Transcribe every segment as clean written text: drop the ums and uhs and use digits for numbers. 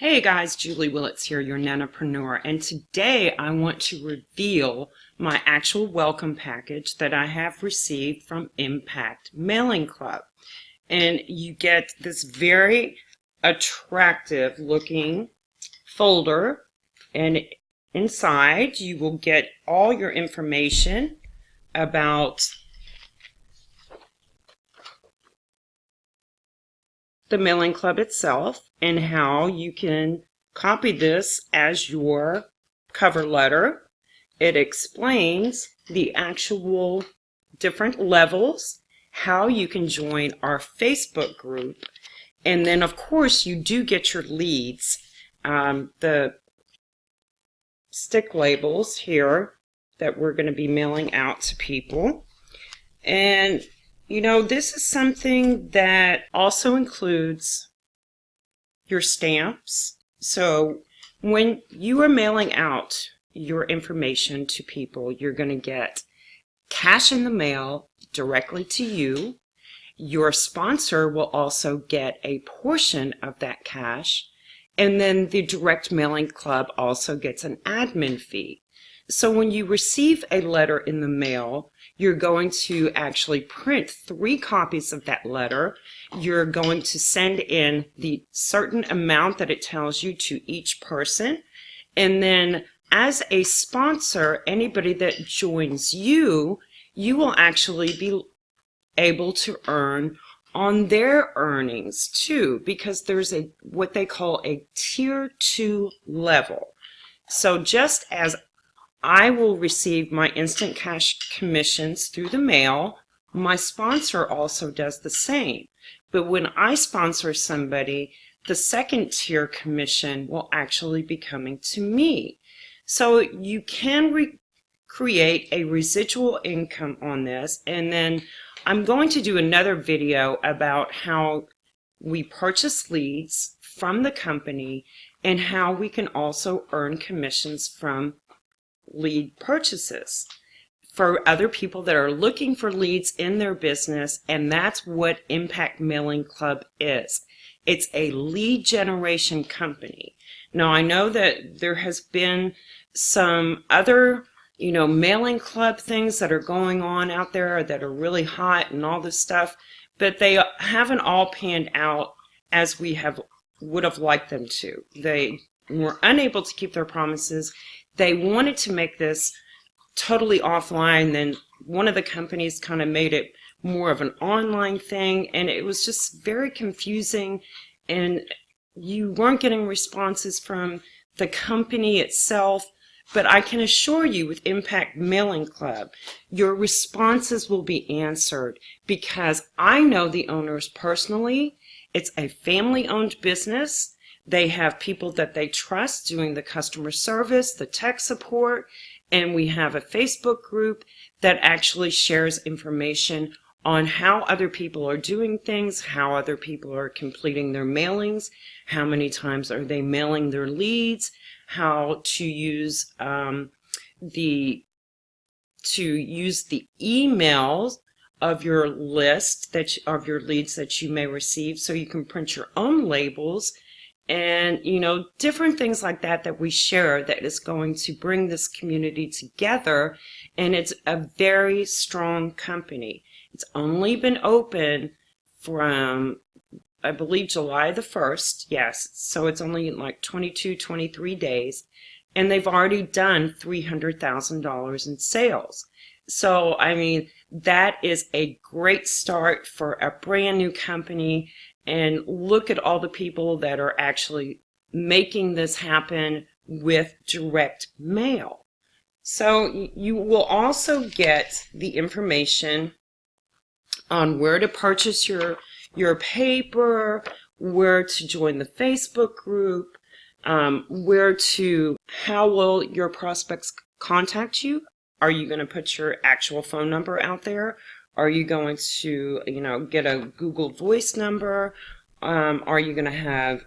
Hey guys, Julie Willits here, your nanopreneur, and today I want to reveal my actual welcome package that I have received from Impact Mailing Club. And you get this very attractive looking folder, and inside you will get all your information about the mailing club itself and how you can copy this as your cover letter. It explains the actual different levels, how you can join our Facebook group, and then of course you do get your leads, the stick labels here that we're going to be mailing out to people. And you know, this is something that also includes your stamps. So when you are mailing out your information to people, you're going to get cash in the mail directly to you. Your sponsor will also get a portion of that cash. And then the direct mailing club also gets an admin fee. So when you receive a letter in the mail, you're going to actually print 3 copies of that letter. You're going to send in the certain amount that it tells you to each person. And then as a sponsor, anybody that joins you, you will actually be able to earn on their earnings too, because there's a what they call a tier 2 level. So just as I will receive my instant cash commissions through the mail, my sponsor also does the same. But when I sponsor somebody, the second tier commission will actually be coming to me. So you can create a residual income on this, and then I'm going to do another video about how we purchase leads from the company and how we can also earn commissions from lead purchases for other people that are looking for leads in their business. And that's what Impact Mailing Club is. It's a lead generation company. Now I know that there has been some other mailing club things that are going on out there that are really hot and all this stuff, but they haven't all panned out as we would have liked them to. They were unable to keep their promises. They wanted to make this totally offline, then one of the companies kind of made it more of an online thing, and it was just very confusing, and you weren't getting responses from the company itself. But I can assure you, with Impact Mailing Club, your responses will be answered because I know the owners personally. It's a family-owned business. They have people that they trust doing the customer service, the tech support, and we have a Facebook group that actually shares information on how other people are doing things, how other people are completing their mailings, how many times are they mailing their leads, how to use the emails of your list of your leads that you may receive, so you can print your own labels. And different things like that we share that is going to bring this community together. And it's a very strong company. It's only been open from, I believe, July the 1st. Yes, so it's only like 23 days. And they've already done $300,000 in sales. So, I mean, that is a great start for a brand new company. And look at all the people that are actually making this happen with direct mail. So you will also get the information on where to purchase your paper, where to join the Facebook group, how will your prospects contact you? Are you going to put your actual phone number out there? Are you going to, get a Google Voice number? Are you going to have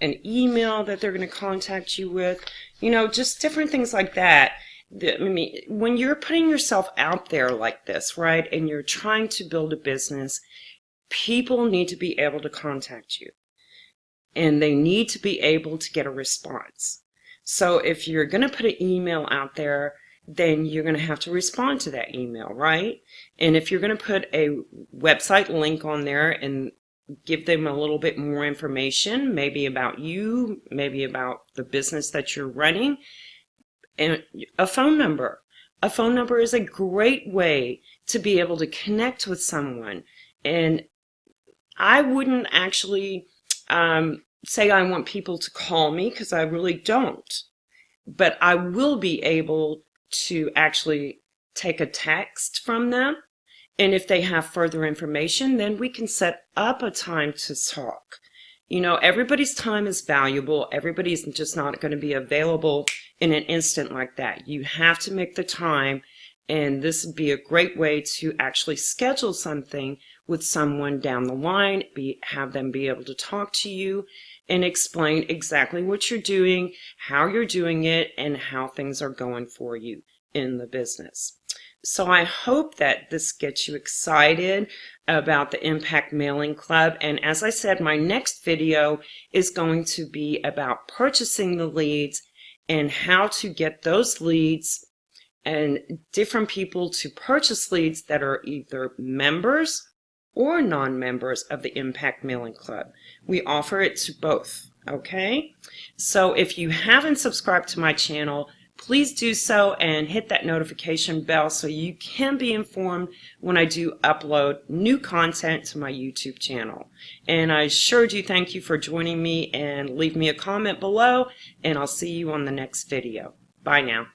an email that they're going to contact you with? Just different things like that. I mean, when you're putting yourself out there like this, right, and you're trying to build a business, people need to be able to contact you. and they need to be able to get a response. So if you're going to put an email out there, then you're going to have to respond to that email, right? And if you're going to put a website link on there and give them a little bit more information, maybe about you, maybe about the business that you're running, and a phone number. A phone number is a great way to be able to connect with someone. And I wouldn't actually say I want people to call me, because I really don't. But I will be able to actually take a text from them. And if they have further information, then we can set up a time to talk. You know, everybody's time is valuable. Everybody's just not going to be available in an instant like that. You have to make the time, and this would be a great way to actually schedule something with someone down the line, have them be able to talk to you and explain exactly what you're doing, how you're doing it, and how things are going for you in the business. So I hope that this gets you excited about the Impact Mailing Club. And as I said, my next video is going to be about purchasing the leads and how to get those leads and different people to purchase leads that are either members or non-members of the Impact Mailing Club. We offer it to both, okay? So if you haven't subscribed to my channel, please do so and hit that notification bell so you can be informed when I do upload new content to my YouTube channel. And I sure do thank you for joining me, and leave me a comment below, and I'll see you on the next video. Bye now.